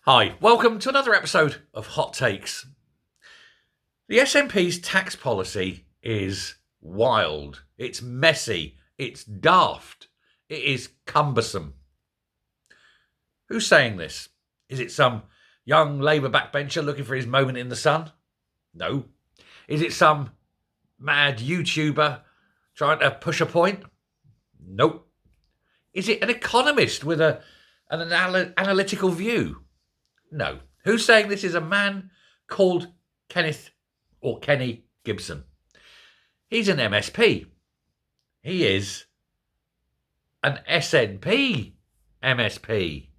Hi, welcome to another episode of Hot Takes. The SNP's tax policy is wild, it's messy, it's daft, it is cumbersome. Who's saying this? Is it some young Labour backbencher looking for his moment in the sun? No. Is it some mad YouTuber trying to push a point? Nope. Is it an economist with an analytical view? No. Who's saying this is a man called Kenny Gibson? He's an MSP. He is an SNP MSP.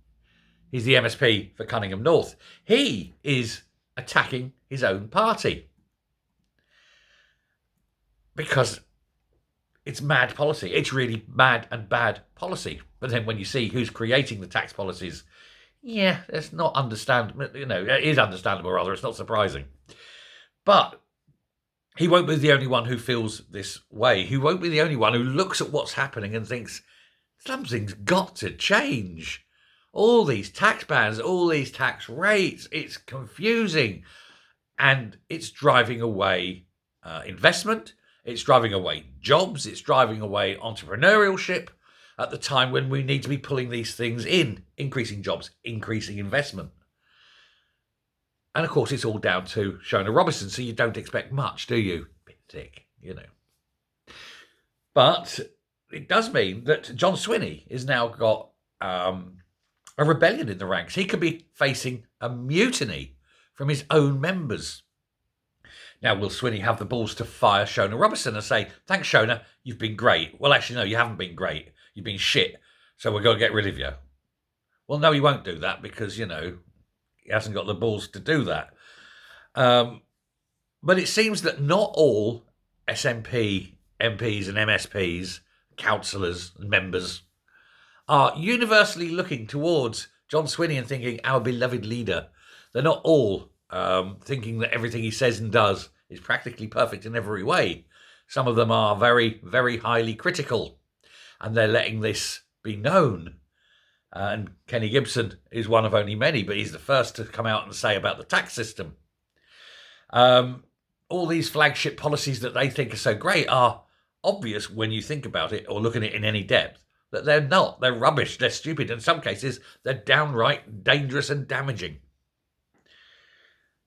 He's the MSP for Cunningham North. He is attacking his own party because it's mad policy. It's really mad and bad policy. But then when you see who's creating the tax policies, yeah, it's not understandable. It is understandable, rather. It's not surprising. But he won't be the only one who feels this way. He won't be the only one who looks at what's happening and thinks, something's got to change. All these tax bans, all these tax rates, it's confusing. And it's driving away investment. It's driving away jobs. It's driving away entrepreneurship at the time when we need to be pulling these things in, increasing jobs, increasing investment. And of course, it's all down to Shona Robison, so you don't expect much, do you? Bit thick, But it does mean that John Swinney has now got a rebellion in the ranks. He could be facing a mutiny from his own members. Now, will Swinney have the balls to fire Shona Robison and say, thanks, Shona, you've been great? Well, actually, no, you haven't been great. You've been shit, so we're going to get rid of you. Well, no, he won't do that because, he hasn't got the balls to do that. But it seems that not all SNP MPs and MSPs, councillors and members are universally looking towards John Swinney and thinking, our beloved leader. They're not all thinking that everything he says and does is practically perfect in every way. Some of them are very, very highly critical, and they're letting this be known. And Kenny Gibson is one of only many, but he's the first to come out and say about the tax system. All these flagship policies that they think are so great are obvious when you think about it or look at it in any depth, that they're not. They're rubbish. They're stupid. In some cases, they're downright dangerous and damaging.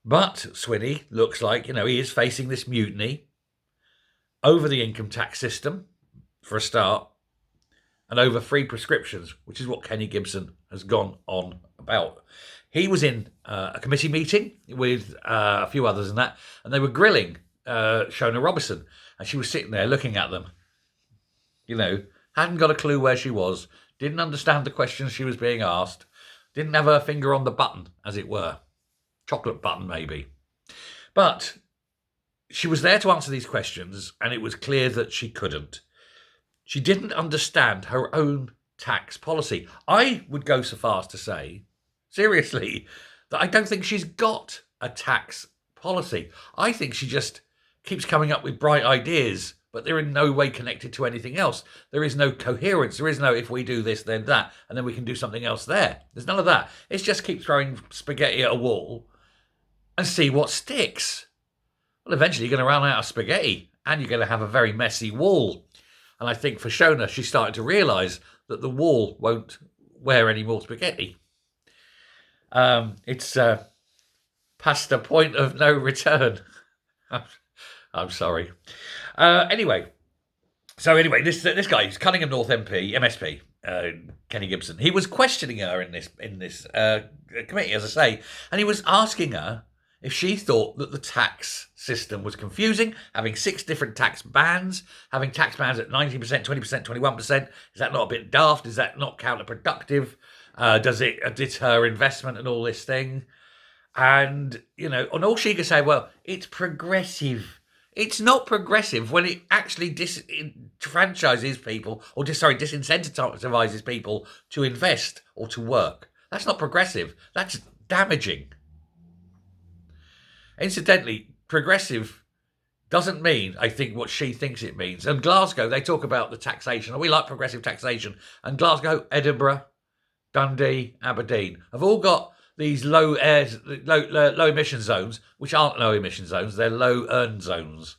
But Swinney looks like, he is facing this mutiny over the income tax system, for a start, and over free prescriptions, which is what Kenny Gibson has gone on about. He was in a committee meeting with a few others and that, and they were grilling Shona Robison, and she was sitting there looking at them. Hadn't got a clue where she was, didn't understand the questions she was being asked, didn't have her finger on the button, as it were. Chocolate button, maybe. But she was there to answer these questions, and it was clear that she couldn't. She didn't understand her own tax policy. I would go so far as to say, seriously, that I don't think she's got a tax policy. I think she just keeps coming up with bright ideas, but they're in no way connected to anything else. There is no coherence. There is no, if we do this, then that, and then we can do something else there. There's none of that. It's just keep throwing spaghetti at a wall and see what sticks. Well, eventually you're going to run out of spaghetti, and you're going to have a very messy wall. And I think for Shona, she's starting to realise that the wall won't wear any more spaghetti. It's past a point of no return. I'm sorry. Anyway, this guy, Cunningham North MP, MSP, Kenny Gibson, he was questioning her in this committee, as I say, and he was asking her if she thought that the tax system was confusing, having 6 different tax bands, having tax bands at 19%, 20%, 21%, is that not a bit daft? Is that not counterproductive? Does it deter investment and all this thing? And, and all she could say, well, it's progressive. It's not progressive when it actually disenfranchises people, disincentivizes people to invest or to work. That's not progressive. That's damaging. Incidentally, progressive doesn't mean, I think, what she thinks it means. And Glasgow, they talk about the taxation. We like progressive taxation. And Glasgow, Edinburgh, Dundee, Aberdeen have all got these low emission zones, which aren't low emission zones, they're low earn zones.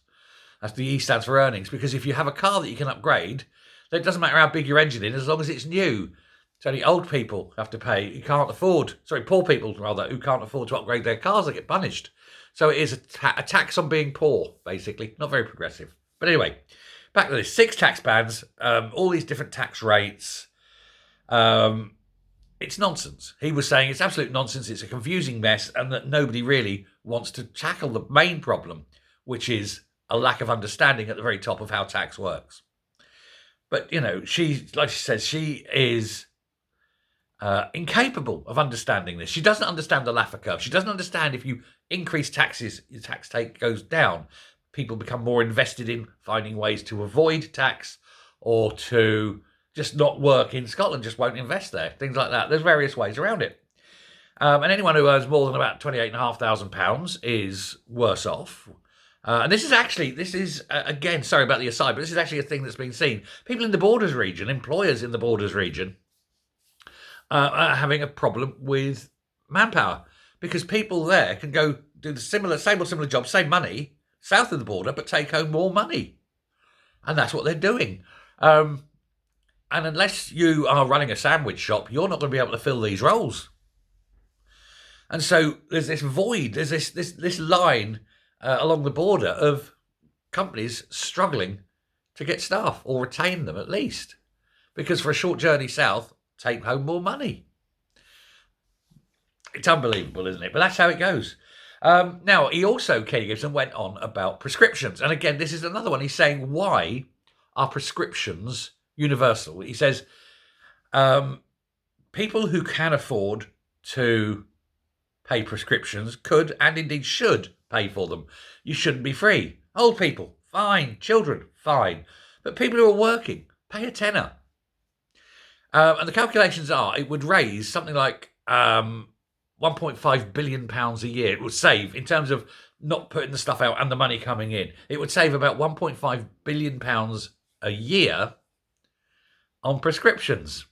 That's the E stands for earnings, because if you have a car that you can upgrade, then it doesn't matter how big your engine is, as long as it's new. It's only old people have to pay. You can't afford, poor people rather, who can't afford to upgrade their cars, they get punished. So it is a tax on being poor, basically. Not very progressive. But anyway, back to this. 6 tax bands, all these different tax rates. It's nonsense. He was saying it's absolute nonsense. It's a confusing mess, and that nobody really wants to tackle the main problem, which is a lack of understanding at the very top of how tax works. But, she says, she is incapable of understanding this. She doesn't understand the Laffer curve. She doesn't understand if you increase taxes, your tax take goes down. People become more invested in finding ways to avoid tax or to just not work in Scotland, just won't invest there, things like that. There's various ways around it. And anyone who earns more than about £28,500 is worse off. And this is again, sorry about the aside, but this is actually a thing that's been seen. People in the Borders region, employers in the Borders region, are having a problem with manpower, because people there can go do the similar job, same money, south of the border, but take home more money. And that's what they're doing. And unless you are running a sandwich shop, you're not going to be able to fill these roles. And so there's this void, there's this line along the border of companies struggling to get staff or retain them at least. Because for a short journey south, take home more money. It's unbelievable, isn't it? But that's how it goes. Now, Kenny Gibson went on about prescriptions. And again, this is another one. He's saying, why are prescriptions universal? He says, people who can afford to pay prescriptions could and indeed should pay for them. You shouldn't be free. Old people, fine. Children, fine. But people who are working, pay a tenner. And the calculations are, it would raise something like £1.5 billion a year. It would save, in terms of not putting the stuff out and the money coming in, it would save about £1.5 billion a year on prescriptions.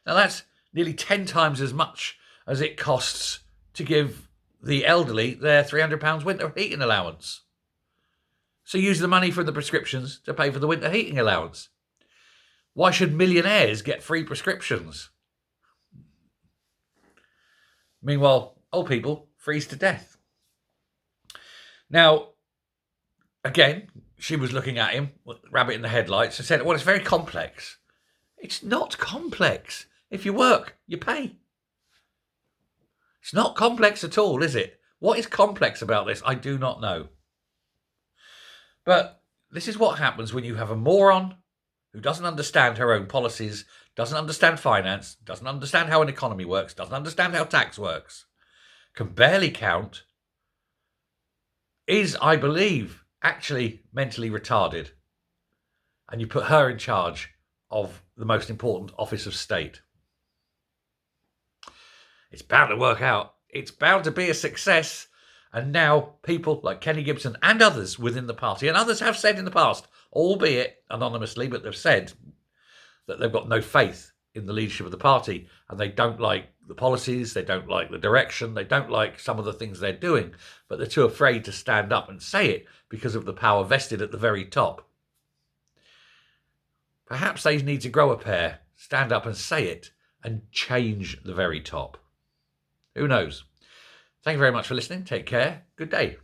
Now that's nearly 10 times as much as it costs to give the elderly their £300 winter heating allowance. So use the money from the prescriptions to pay for the winter heating allowance. Why should millionaires get free prescriptions? Meanwhile, old people freeze to death. Now, again, she was looking at him, rabbit in the headlights, and said, well, it's very complex. It's not complex. If you work, you pay. It's not complex at all, is it? What is complex about this? I do not know. But this is what happens when you have a moron who doesn't understand her own policies, doesn't understand finance, doesn't understand how an economy works, doesn't understand how tax works, can barely count, is, I believe, actually mentally retarded. And you put her in charge of the most important office of state. It's bound to work out. It's bound to be a success. And now people like Kenny Gibson and others within the party, and others have said in the past, albeit anonymously, but they've said that they've got no faith in the leadership of the party, and they don't like the policies, they don't like the direction, they don't like some of the things they're doing, but they're too afraid to stand up and say it because of the power vested at the very top. Perhaps they need to grow a pair, stand up and say it, and change the very top. Who knows? Thank you very much for listening. Take care. Good day.